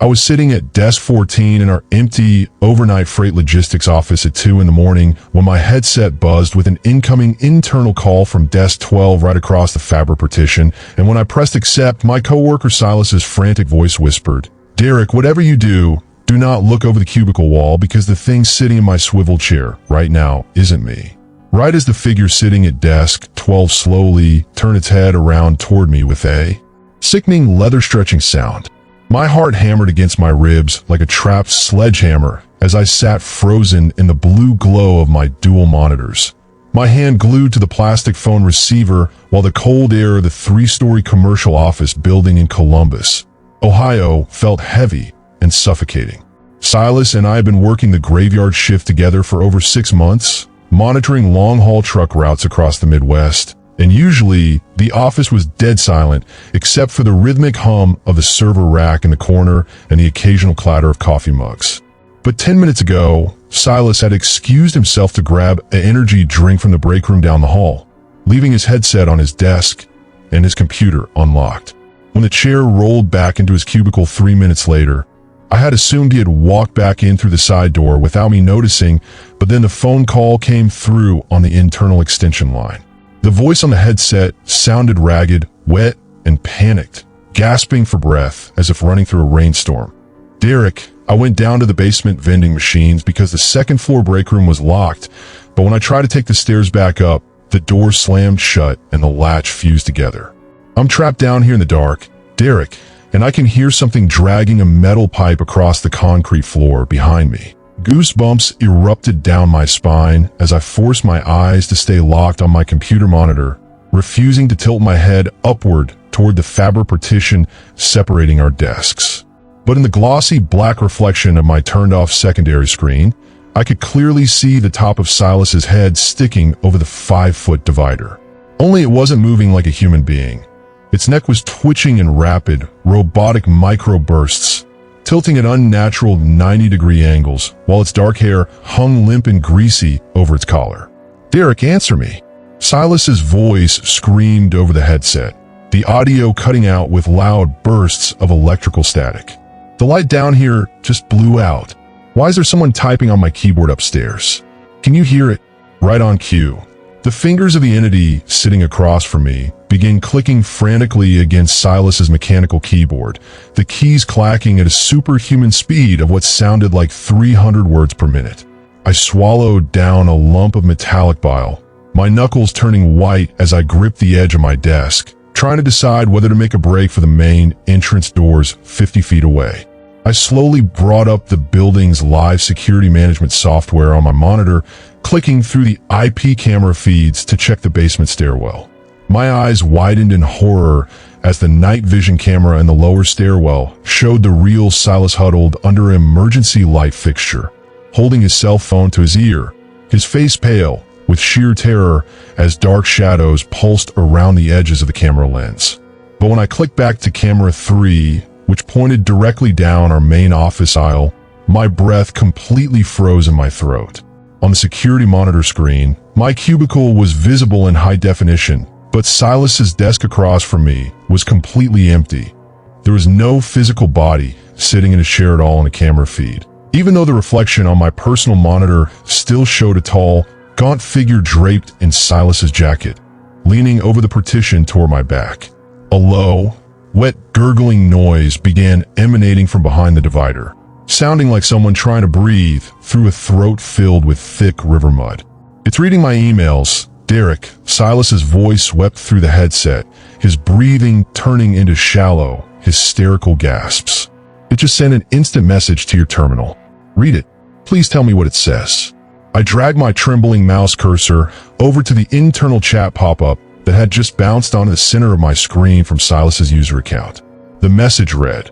I was sitting at desk 14 in our empty overnight freight logistics office at 2 in the morning when my headset buzzed with an incoming internal call from desk 12 right across the fabric partition, and when I pressed accept, my coworker Silas's frantic voice whispered, "Derek, whatever you do not look over the cubicle wall because the thing sitting in my swivel chair right now isn't me." Right as the figure sitting at desk 12 slowly turned its head around toward me with a sickening leather-stretching sound. My heart hammered against my ribs like a trapped sledgehammer as I sat frozen in the blue glow of my dual monitors. My hand glued to the plastic phone receiver while the cold air of the 3-story commercial office building in Columbus, Ohio, felt heavy and suffocating. Silas and I had been working the graveyard shift together for over 6 months, monitoring long-haul truck routes across the Midwest. And usually, the office was dead silent, except for the rhythmic hum of the server rack in the corner and the occasional clatter of coffee mugs. But 10 minutes ago, Silas had excused himself to grab an energy drink from the break room down the hall, leaving his headset on his desk and his computer unlocked. When the chair rolled back into his cubicle 3 minutes later, I had assumed he had walked back in through the side door without me noticing, but then the phone call came through on the internal extension line. The voice on the headset sounded ragged, wet, and panicked, gasping for breath as if running through a rainstorm. "Derek, I went down to the basement vending machines because the second floor break room was locked, but when I tried to take the stairs back up, the door slammed shut and the latch fused together. I'm trapped down here in the dark, Derek, and I can hear something dragging a metal pipe across the concrete floor behind me." Goosebumps erupted down my spine as I forced my eyes to stay locked on my computer monitor, refusing to tilt my head upward toward the fabric partition separating our desks. But in the glossy black reflection of my turned-off secondary screen, I could clearly see the top of Silas's head sticking over the 5-foot divider. Only it wasn't moving like a human being. Its neck was twitching in rapid, robotic microbursts, tilting at unnatural 90-degree angles, while its dark hair hung limp and greasy over its collar. "Derek, answer me." Silas's voice screamed over the headset, the audio cutting out with loud bursts of electrical static. "The light down here just blew out. Why is there someone typing on my keyboard upstairs? Can you hear it?" Right on cue, the fingers of the entity sitting across from me began clicking frantically against Silas's mechanical keyboard, the keys clacking at a superhuman speed of what sounded like 300 words per minute. I swallowed down a lump of metallic bile, my knuckles turning white as I gripped the edge of my desk, trying to decide whether to make a break for the main entrance doors 50 feet away. I slowly brought up the building's live security management software on my monitor, clicking through the IP camera feeds to check the basement stairwell. My eyes widened in horror as the night vision camera in the lower stairwell showed the real Silas huddled under an emergency light fixture, holding his cell phone to his ear, his face pale with sheer terror as dark shadows pulsed around the edges of the camera lens. But when I clicked back to camera 3, which pointed directly down our main office aisle, my breath completely froze in my throat. On the security monitor screen, my cubicle was visible in high definition, but Silas's desk across from me was completely empty. There was no physical body sitting in a chair at all in a camera feed, even though the reflection on my personal monitor still showed a tall, gaunt figure draped in Silas's jacket, leaning over the partition toward my back. A low, wet, gurgling noise began emanating from behind the divider, sounding like someone trying to breathe through a throat filled with thick river mud. "It's reading my emails, Derek." Silas's voice swept through the headset, his breathing turning into shallow, hysterical gasps. "It just sent an instant message to your terminal. Read it. Please tell me what it says." I dragged my trembling mouse cursor over to the internal chat pop-up that had just bounced onto the center of my screen from Silas's user account. The message read,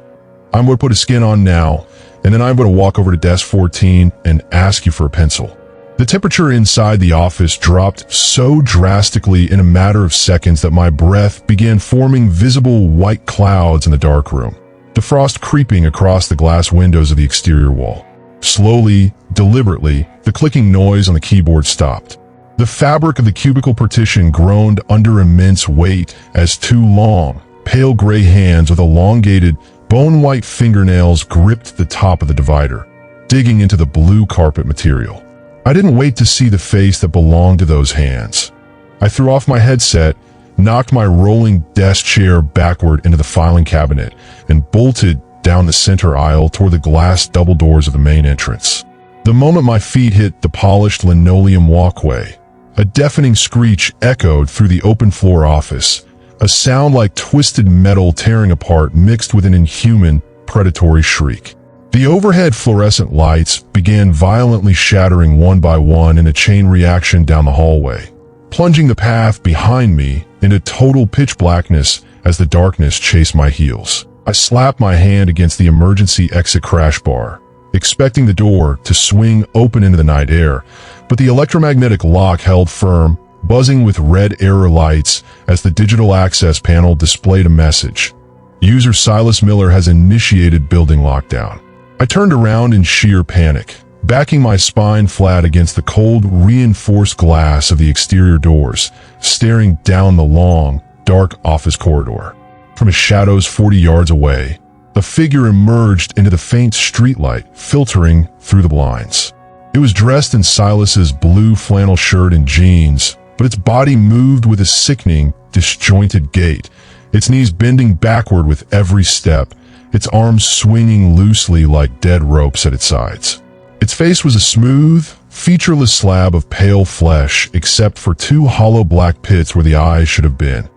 "I'm going to put a skin on now, and then I'm going to walk over to desk 14 and ask you for a pencil." The temperature inside the office dropped so drastically in a matter of seconds that my breath began forming visible white clouds in the dark room, the frost creeping across the glass windows of the exterior wall. Slowly, deliberately, the clicking noise on the keyboard stopped. The fabric of the cubicle partition groaned under immense weight as two long, pale gray hands with elongated, Bone-white fingernails gripped the top of the divider, digging into the blue carpet material. I didn't wait to see the face that belonged to those hands. I threw off my headset, knocked my rolling desk chair backward into the filing cabinet, and bolted down the center aisle toward the glass double doors of the main entrance. The moment my feet hit the polished linoleum walkway, a deafening screech echoed through the open floor office, a sound like twisted metal tearing apart mixed with an inhuman, predatory shriek. The overhead fluorescent lights began violently shattering one by one in a chain reaction down the hallway, plunging the path behind me into total pitch blackness as the darkness chased my heels. I slapped my hand against the emergency exit crash bar, expecting the door to swing open into the night air, but the electromagnetic lock held firm, buzzing with red error lights as the digital access panel displayed a message. User Silas Miller has initiated building lockdown. I turned around in sheer panic, backing my spine flat against the cold, reinforced glass of the exterior doors, staring down the long, dark office corridor. From his shadows 40 yards away, a figure emerged into the faint streetlight filtering through the blinds. It was dressed in Silas's blue flannel shirt and jeans, but its body moved with a sickening, disjointed gait, its knees bending backward with every step, its arms swinging loosely like dead ropes at its sides. Its face was a smooth, featureless slab of pale flesh except for two hollow black pits where the eyes should have been.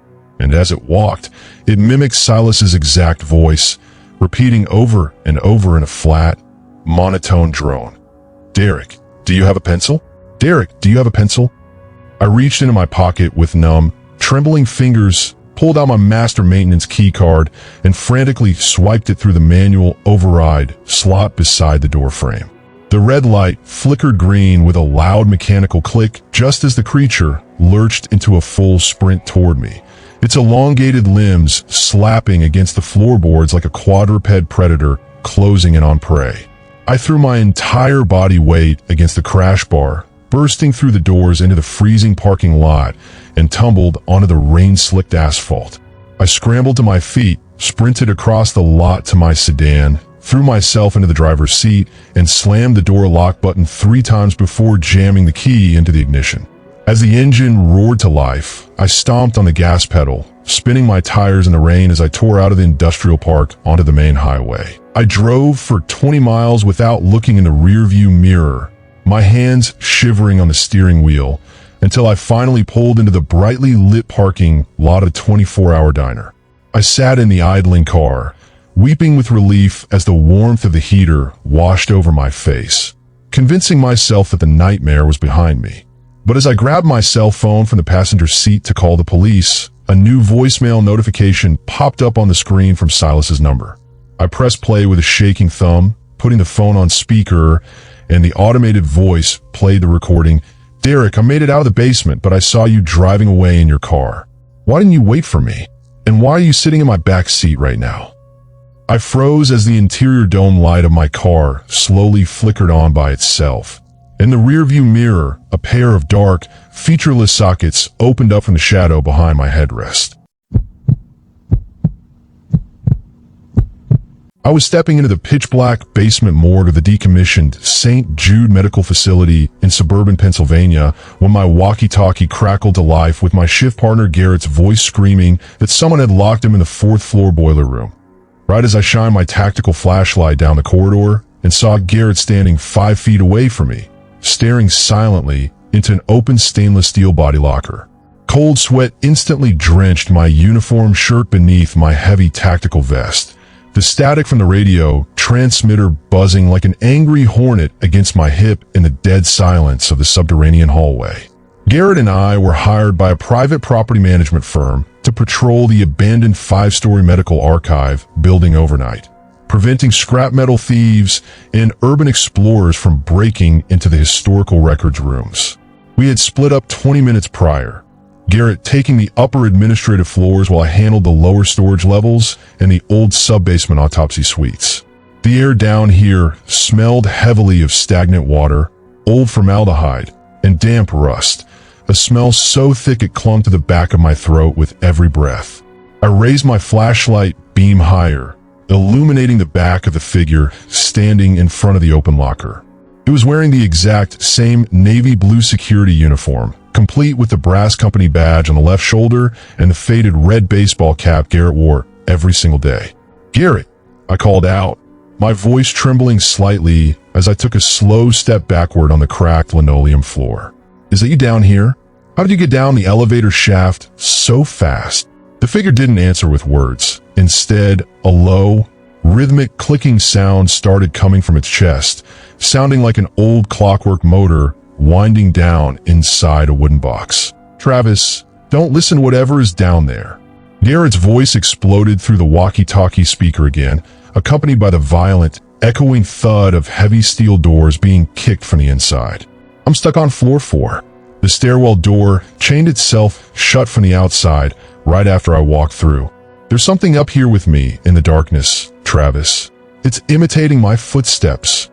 And as it walked, it mimicked Silas's exact voice, repeating over and over in a flat, monotone drone. "Derek, do you have a pencil? Derek, do you have a pencil?" I reached into my pocket with numb, trembling fingers, pulled out my master maintenance key card, and frantically swiped it through the manual override slot beside the door frame. The red light flickered green with a loud mechanical click just as the creature lurched into a full sprint toward me, its elongated limbs slapping against the floorboards like a quadruped predator closing in on prey. I threw my entire body weight against the crash bar, bursting through the doors into the freezing parking lot, and tumbled onto the rain-slicked asphalt. I scrambled to my feet, sprinted across the lot to my sedan, threw myself into the driver's seat, and slammed the door lock button 3 times before jamming the key into the ignition. As the engine roared to life, I stomped on the gas pedal, spinning my tires in the rain as I tore out of the industrial park onto the main highway. I drove for 20 miles without looking in the rearview mirror, my hands shivering on the steering wheel, until I finally pulled into the brightly lit parking lot of a 24-hour diner. I sat in the idling car, weeping with relief as the warmth of the heater washed over my face, convincing myself that the nightmare was behind me. But as I grabbed my cell phone from the passenger seat to call the police, a new voicemail notification popped up on the screen from Silas's number. I pressed play with a shaking thumb, putting the phone on speaker, and the automated voice played the recording. "Derek, I made it out of the basement, but I saw you driving away in your car. Why didn't you wait for me? And why are you sitting in my back seat right now?" I froze as the interior dome light of my car slowly flickered on by itself. In the rearview mirror, a pair of dark, featureless sockets opened up from the shadow behind my headrest. I was stepping into the pitch-black basement morgue of the decommissioned St. Jude Medical Facility in suburban Pennsylvania when my walkie-talkie crackled to life with my shift partner Garrett's voice screaming that someone had locked him in the 4th floor boiler room. Right as I shined my tactical flashlight down the corridor and saw Garrett standing 5 feet away from me, staring silently into an open stainless steel body locker. Cold sweat instantly drenched my uniform shirt beneath my heavy tactical vest, the static from the radio transmitter buzzing like an angry hornet against my hip in the dead silence of the subterranean hallway. Garrett and I were hired by a private property management firm to patrol the abandoned 5-story medical archive building overnight, preventing scrap metal thieves and urban explorers from breaking into the historical records rooms. We had split up 20 minutes prior, Garrett taking the upper administrative floors while I handled the lower storage levels and the old sub-basement autopsy suites. The air down here smelled heavily of stagnant water, old formaldehyde, and damp rust, a smell so thick it clung to the back of my throat with every breath. I raised my flashlight beam higher, illuminating the back of the figure standing in front of the open locker. It was wearing the exact same navy blue security uniform, complete with the brass company badge on the left shoulder and the faded red baseball cap Garrett wore every single day. "Garrett," I called out, my voice trembling slightly as I took a slow step backward on the cracked linoleum floor. "Is that you down here? How did you get down the elevator shaft so fast?" The figure didn't answer with words. Instead, a low, rhythmic clicking sound started coming from its chest, sounding like an old clockwork motor winding down inside a wooden box. "Travis, don't listen to whatever is down there." Garrett's voice exploded through the walkie-talkie speaker again, accompanied by the violent, echoing thud of heavy steel doors being kicked from the inside. "I'm stuck on floor 4. The stairwell door chained itself shut from the outside right after I walked through. "There's something up here with me in the darkness, Travis. It's imitating my footsteps."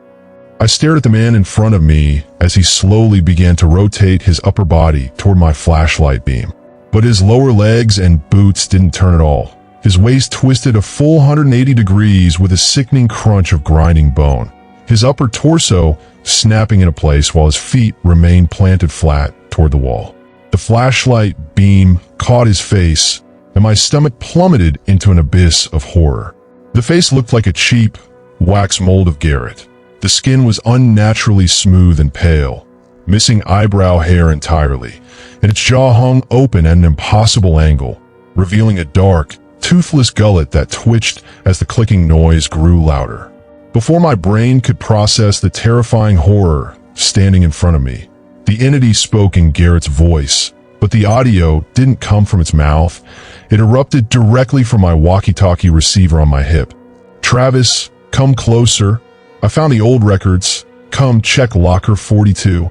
I stared at the man in front of me as he slowly began to rotate his upper body toward my flashlight beam. But his lower legs and boots didn't turn at all. His waist twisted a full 180 degrees with a sickening crunch of grinding bone. His upper torso snapping into place while his feet remained planted flat toward the wall. The flashlight beam caught his face, and my stomach plummeted into an abyss of horror. The face looked like a cheap, wax mold of Garrett. The skin was unnaturally smooth and pale, missing eyebrow hair entirely, and its jaw hung open at an impossible angle, revealing a dark, toothless gullet that twitched as the clicking noise grew louder. Before my brain could process the terrifying horror standing in front of me, the entity spoke in Garrett's voice, but the audio didn't come from its mouth. It erupted directly from my walkie-talkie receiver on my hip. "Travis, come closer. I found the old records. Come check locker 42.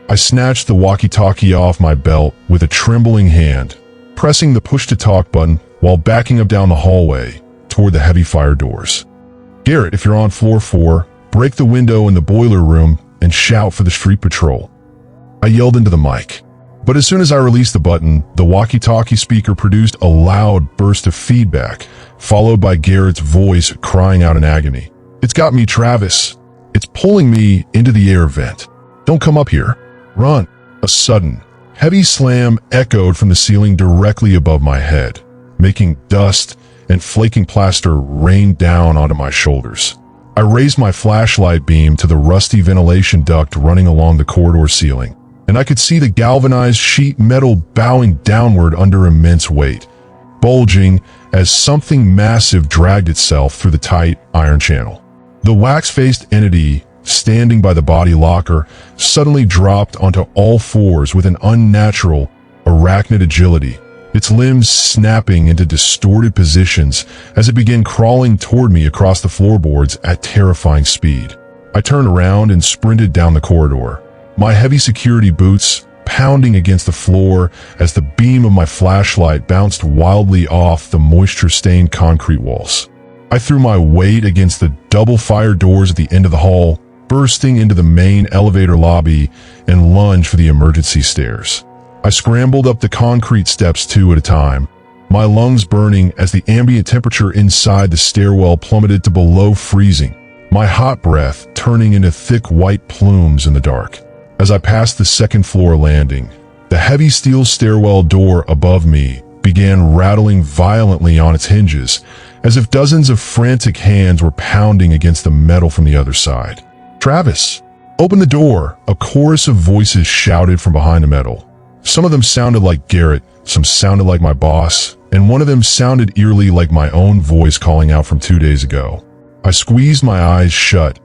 I snatched the walkie-talkie off my belt with a trembling hand, pressing the push-to-talk button while backing up down the hallway toward the heavy fire doors. "Garrett, if you're on floor 4, break the window in the boiler room and shout for the street patrol." I yelled into the mic. But as soon as I released the button, the walkie-talkie speaker produced a loud burst of feedback, followed by Garrett's voice crying out in agony. "It's got me, Travis. It's pulling me into the air vent. Don't come up here. Run." A sudden, heavy slam echoed from the ceiling directly above my head, making dust and flaking plaster rain down onto my shoulders. I raised my flashlight beam to the rusty ventilation duct running along the corridor ceiling, and I could see the galvanized sheet metal bowing downward under immense weight, bulging as something massive dragged itself through the tight iron channel. The wax-faced entity standing by the body locker suddenly dropped onto all fours with an unnatural, arachnid agility, its limbs snapping into distorted positions as it began crawling toward me across the floorboards at terrifying speed. I turned around and sprinted down the corridor, my heavy security boots pounding against the floor as the beam of my flashlight bounced wildly off the moisture-stained concrete walls. I threw my weight against the double fire doors at the end of the hall, bursting into the main elevator lobby and lunged for the emergency stairs. I scrambled up the concrete steps 2 at a time, my lungs burning as the ambient temperature inside the stairwell plummeted to below freezing, my hot breath turning into thick white plumes in the dark. As I passed the second floor landing, the heavy steel stairwell door above me began rattling violently on its hinges, as if dozens of frantic hands were pounding against the metal from the other side. "Travis, open the door," a chorus of voices shouted from behind the metal. Some of them sounded like Garrett, some sounded like my boss, and one of them sounded eerily like my own voice calling out from 2 days ago. I squeezed my eyes shut,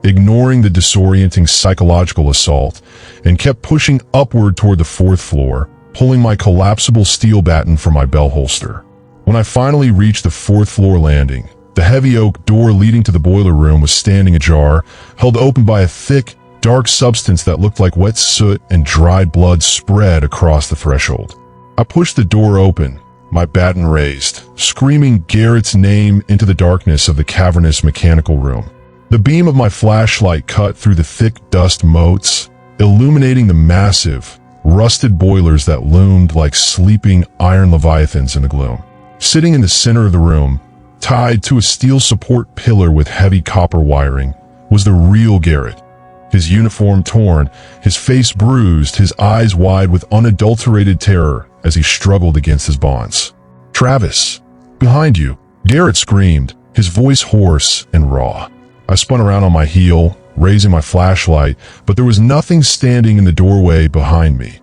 ignoring the disorienting psychological assault, and kept pushing upward toward the 4th floor, pulling my collapsible steel baton from my belt holster. When I finally reached the 4th floor landing, the heavy oak door leading to the boiler room was standing ajar, held open by a thick, dark substance that looked like wet soot and dried blood spread across the threshold. I pushed the door open, my baton raised, screaming Garrett's name into the darkness of the cavernous mechanical room. The beam of my flashlight cut through the thick dust motes, illuminating the massive, rusted boilers that loomed like sleeping iron leviathans in the gloom. Sitting in the center of the room, tied to a steel support pillar with heavy copper wiring, was the real Garrett. His uniform torn, his face bruised, his eyes wide with unadulterated terror as he struggled against his bonds. "Travis, behind you," Garrett screamed, his voice hoarse and raw. I spun around on my heel, raising my flashlight, but there was nothing standing in the doorway behind me.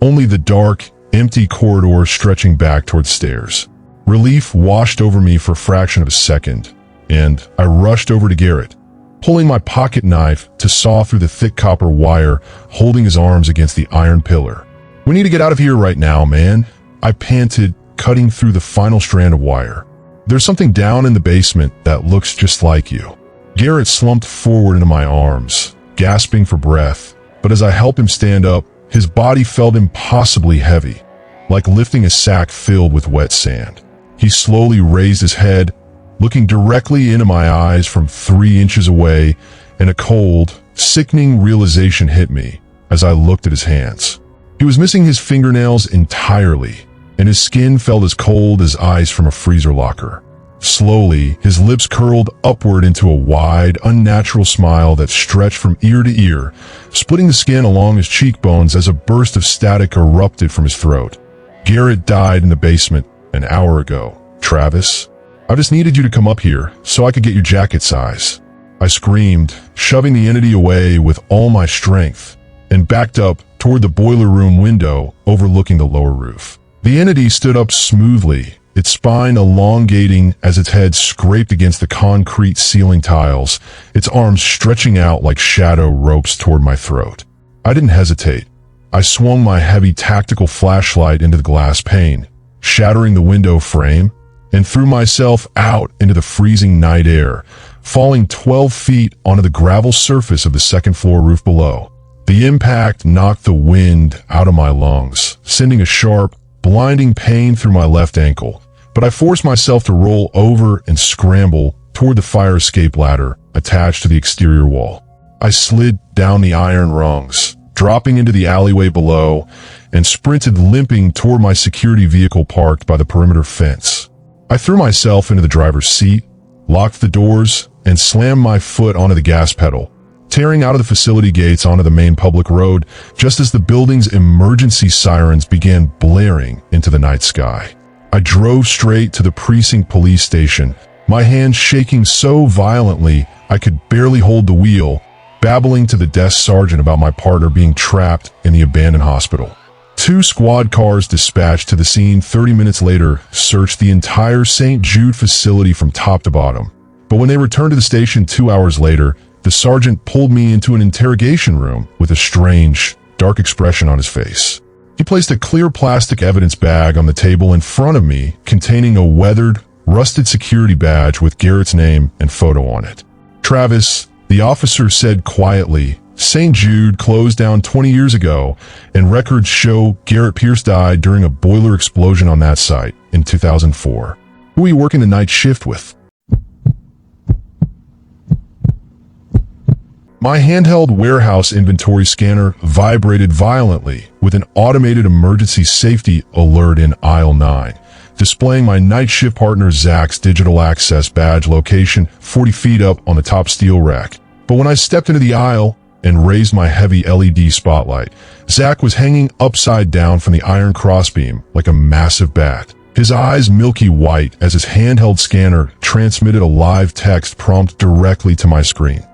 Only the dark, empty corridor stretching back towards stairs. Relief washed over me for a fraction of a second, and I rushed over to Garrett, pulling my pocket knife to saw through the thick copper wire, holding his arms against the iron pillar. "We need to get out of here right now, man," I panted, cutting through the final strand of wire. "There's something down in the basement that looks just like you." Garrett slumped forward into my arms, gasping for breath, but as I helped him stand up, his body felt impossibly heavy, like lifting a sack filled with wet sand. He slowly raised his head, looking directly into my eyes from 3 inches away, and a cold, sickening realization hit me as I looked at his hands. He was missing his fingernails entirely, and his skin felt as cold as ice from a freezer locker. Slowly, his lips curled upward into a wide, unnatural smile that stretched from ear to ear, splitting the skin along his cheekbones as a burst of static erupted from his throat. "Garrett died in the basement an hour ago, Travis. I just needed you to come up here so I could get your jacket size." I screamed, shoving the entity away with all my strength, and backed up toward the boiler room window overlooking the lower roof. The entity stood up smoothly, its spine elongating as its head scraped against the concrete ceiling tiles, its arms stretching out like shadow ropes toward my throat. I didn't hesitate. I swung my heavy tactical flashlight into the glass pane, shattering the window frame, and threw myself out into the freezing night air, falling 12 feet onto the gravel surface of the second-floor roof below. The impact knocked the wind out of my lungs, sending a sharp, blinding pain through my left ankle. But I forced myself to roll over and scramble toward the fire escape ladder attached to the exterior wall. I slid down the iron rungs, dropping into the alleyway below, and sprinted limping toward my security vehicle parked by the perimeter fence. I threw myself into the driver's seat, locked the doors, and slammed my foot onto the gas pedal, tearing out of the facility gates onto the main public road just as the building's emergency sirens began blaring into the night sky. I drove straight to the precinct police station, my hands shaking so violently I could barely hold the wheel, babbling to the desk sergeant about my partner being trapped in the abandoned hospital. 2 squad cars dispatched to the scene 30 minutes later searched the entire St. Jude facility from top to bottom. But when they returned to the station 2 hours later, the sergeant pulled me into an interrogation room with a strange, dark expression on his face. He placed a clear plastic evidence bag on the table in front of me containing a weathered, rusted security badge with Garrett's name and photo on it. "Travis," the officer said quietly, "St. Jude closed down 20 years ago, and records show Garrett Pierce died during a boiler explosion on that site in 2004. Who are you working the night shift with?" My handheld warehouse inventory scanner vibrated violently with an automated emergency safety alert in aisle 9, displaying my night shift partner Zach's digital access badge location 40 feet up on the top steel rack. But when I stepped into the aisle and raised my heavy LED spotlight, Zach was hanging upside down from the iron crossbeam like a massive bat, his eyes milky white as his handheld scanner transmitted a live text prompt directly to my screen.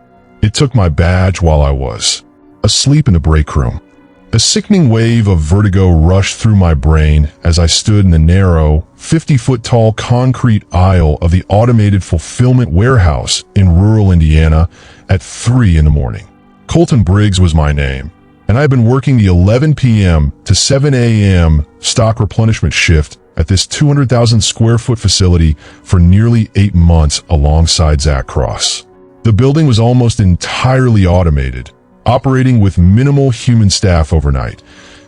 It took my badge while I was asleep in the break room. A sickening wave of vertigo rushed through my brain as I stood in the narrow, 50-foot-tall concrete aisle of the automated fulfillment warehouse in rural Indiana at 3 in the morning. Colton Briggs was my name, and I had been working the 11 p.m. to 7 a.m. stock replenishment shift at this 200,000-square-foot facility for nearly 8 months alongside Zach Cross. The building was almost entirely automated, operating with minimal human staff overnight.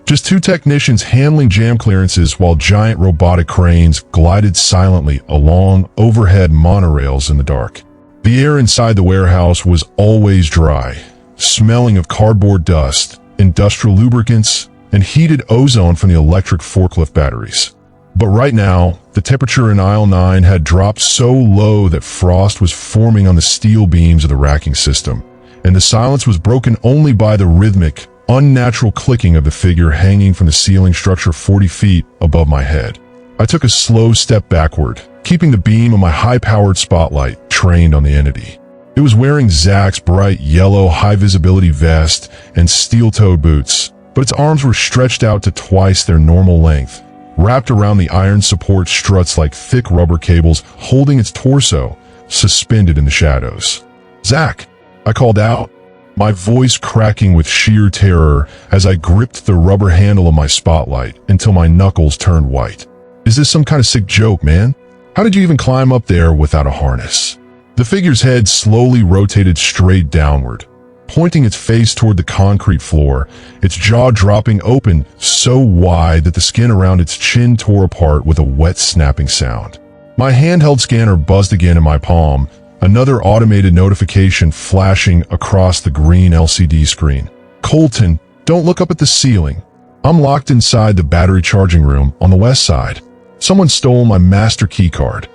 Just 2 technicians handling jam clearances while giant robotic cranes glided silently along overhead monorails in the dark. The air inside the warehouse was always dry, smelling of cardboard dust, industrial lubricants, and heated ozone from the electric forklift batteries. But right now, the temperature in aisle 9 had dropped so low that frost was forming on the steel beams of the racking system, and the silence was broken only by the rhythmic, unnatural clicking of the figure hanging from the ceiling structure 40 feet above my head. I took a slow step backward, keeping the beam of my high-powered spotlight trained on the entity. It was wearing Zach's bright yellow high-visibility vest and steel-toed boots, but its arms were stretched out to twice their normal length, wrapped around the iron support struts like thick rubber cables holding its torso, suspended in the shadows. "Zach," I called out, my voice cracking with sheer terror as I gripped the rubber handle of my spotlight until my knuckles turned white. "Is this some kind of sick joke, man? How did you even climb up there without a harness?" The figure's head slowly rotated straight downward, pointing its face toward the concrete floor, its jaw dropping open so wide that the skin around its chin tore apart with a wet snapping sound. My handheld scanner buzzed again in my palm, another automated notification flashing across the green LCD screen. "Colton, don't look up at the ceiling. I'm locked inside the battery charging room on the west side. Someone stole my master key card."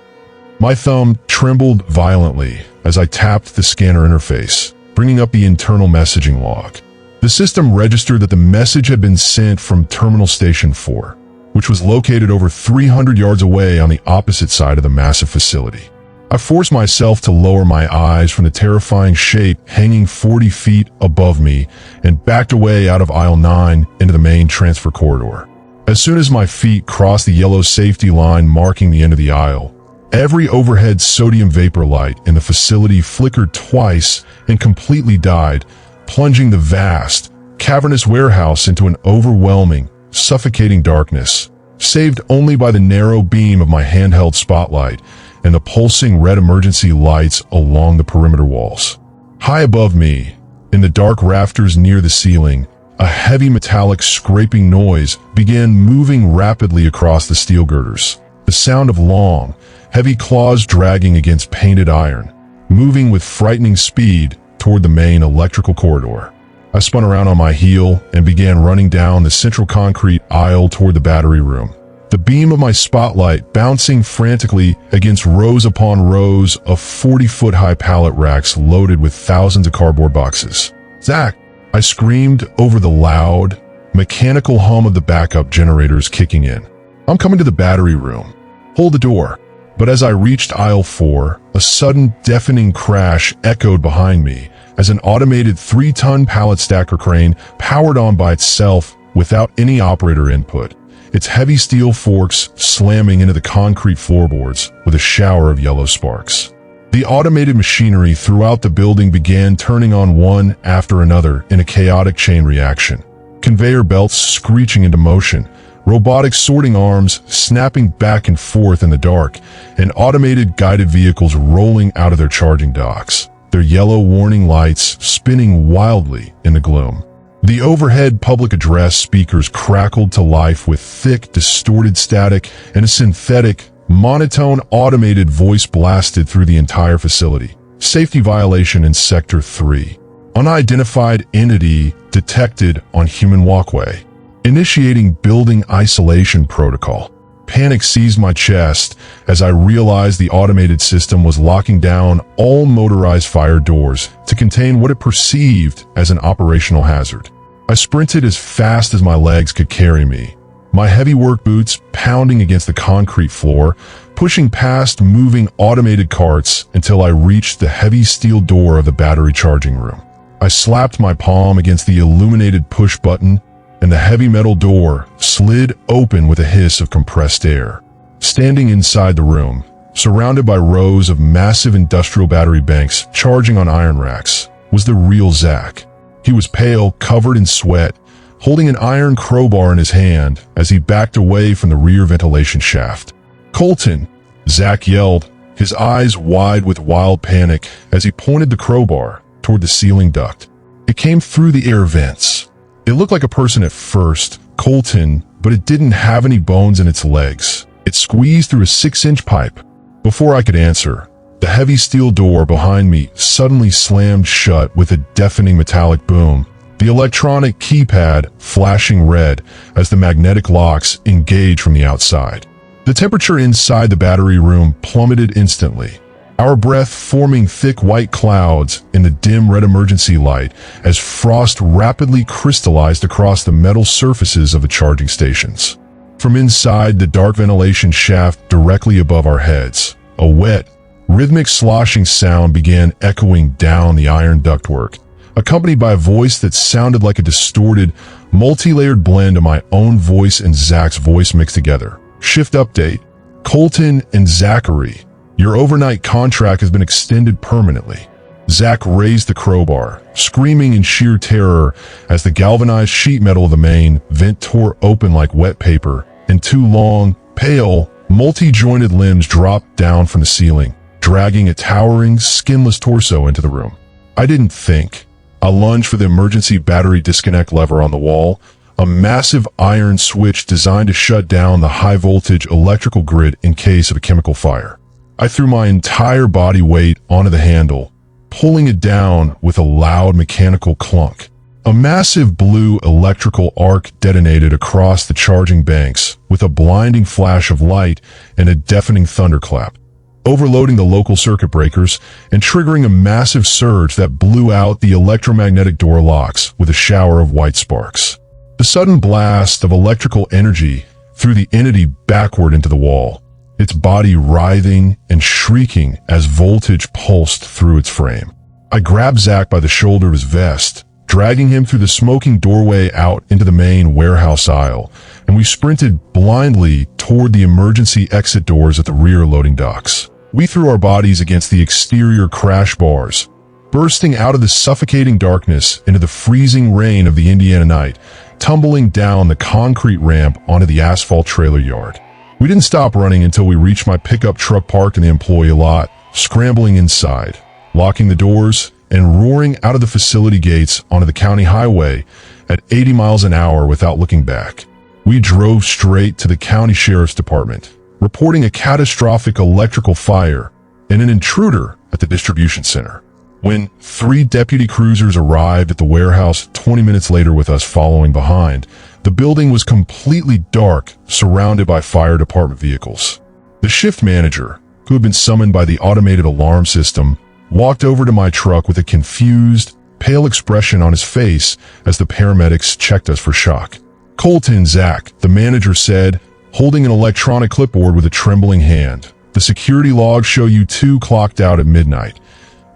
My thumb trembled violently as I tapped the scanner interface, bringing up the internal messaging log. The system registered that the message had been sent from Terminal Station 4, which was located over 300 yards away on the opposite side of the massive facility. I forced myself to lower my eyes from the terrifying shape hanging 40 feet above me and backed away out of aisle 9 into the main transfer corridor. As soon as my feet crossed the yellow safety line marking the end of the aisle, every overhead sodium vapor light in the facility flickered twice and completely died, plunging the vast, cavernous warehouse into an overwhelming, suffocating darkness, saved only by the narrow beam of my handheld spotlight and the pulsing red emergency lights along the perimeter walls. High above me, in the dark rafters near the ceiling, a heavy metallic scraping noise began moving rapidly across the steel girders. The sound of long, heavy claws dragging against painted iron, moving with frightening speed toward the main electrical corridor. I spun around on my heel and began running down the central concrete aisle toward the battery room, the beam of my spotlight bouncing frantically against rows upon rows of 40-foot-high pallet racks loaded with thousands of cardboard boxes. "Zach!" I screamed over the loud, mechanical hum of the backup generators kicking in. "I'm coming to the battery room. Hold the door." But as I reached aisle 4, a sudden deafening crash echoed behind me as an automated 3-ton pallet stacker crane powered on by itself without any operator input, its heavy steel forks slamming into the concrete floorboards with a shower of yellow sparks. The automated machinery throughout the building began turning on one after another in a chaotic chain reaction. Conveyor belts screeching into motion, robotic sorting arms snapping back and forth in the dark, and automated guided vehicles rolling out of their charging docks, their yellow warning lights spinning wildly in the gloom. The overhead public address speakers crackled to life with thick, distorted static, and a synthetic, monotone automated voice blasted through the entire facility. "Safety violation in Sector 3. Unidentified entity detected on human walkway. Initiating building isolation protocol." Panic seized my chest as I realized the automated system was locking down all motorized fire doors to contain what it perceived as an operational hazard. I sprinted as fast as my legs could carry me, my heavy work boots pounding against the concrete floor, pushing past moving automated carts until I reached the heavy steel door of the battery charging room. I slapped my palm against the illuminated push button, and the heavy metal door slid open with a hiss of compressed air. Standing inside the room, surrounded by rows of massive industrial battery banks charging on iron racks, was the real Zach. He was pale, covered in sweat, holding an iron crowbar in his hand as he backed away from the rear ventilation shaft. "Colton!" Zach yelled, his eyes wide with wild panic as he pointed the crowbar toward the ceiling duct. It came through the air vents. It looked like a person at first, Colton, but it didn't have any bones in its legs. It squeezed through a 6-inch pipe. Before I could answer, the heavy steel door behind me suddenly slammed shut with a deafening metallic boom, the electronic keypad flashing red as the magnetic locks engaged from the outside. The temperature inside the battery room plummeted instantly, our breath forming thick white clouds in the dim red emergency light as frost rapidly crystallized across the metal surfaces of the charging stations. From inside the dark ventilation shaft directly above our heads, a wet, rhythmic sloshing sound began echoing down the iron ductwork, accompanied by a voice that sounded like a distorted, multi-layered blend of my own voice and Zach's voice mixed together. Shift update. Colton and Zachary, your overnight contract has been extended permanently. Zach raised the crowbar, screaming in sheer terror as the galvanized sheet metal of the main vent tore open like wet paper, and two long, pale, multi-jointed limbs dropped down from the ceiling, dragging a towering, skinless torso into the room. I didn't think. I lunged for the emergency battery disconnect lever on the wall, a massive iron switch designed to shut down the high-voltage electrical grid in case of a chemical fire. I threw my entire body weight onto the handle, pulling it down with a loud mechanical clunk. A massive blue electrical arc detonated across the charging banks with a blinding flash of light and a deafening thunderclap, overloading the local circuit breakers and triggering a massive surge that blew out the electromagnetic door locks with a shower of white sparks. The sudden blast of electrical energy threw the entity backward into the wall, its body writhing and shrieking as voltage pulsed through its frame. I grabbed Zach by the shoulder of his vest, dragging him through the smoking doorway out into the main warehouse aisle, and we sprinted blindly toward the emergency exit doors at the rear loading docks. We threw our bodies against the exterior crash bars, bursting out of the suffocating darkness into the freezing rain of the Indiana night, tumbling down the concrete ramp onto the asphalt trailer yard. We didn't stop running until we reached my pickup truck parked in the employee lot, scrambling inside, locking the doors, and roaring out of the facility gates onto the county highway at 80 miles an hour without looking back. We drove straight to the county sheriff's department, reporting a catastrophic electrical fire and an intruder at the distribution center. When 3 deputy cruisers arrived at the warehouse 20 minutes later with us following behind, the building was completely dark, surrounded by fire department vehicles. The shift manager, who had been summoned by the automated alarm system, walked over to my truck with a confused, pale expression on his face as the paramedics checked us for shock. "Colton, Zach," the manager said, holding an electronic clipboard with a trembling hand. "The security logs show you 2 clocked out at midnight,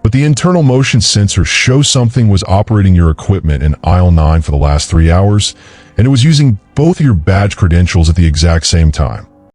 but the internal motion sensors show something was operating your equipment in aisle 9 for the last 3 hours, and it was using both of your badge credentials at the exact same time.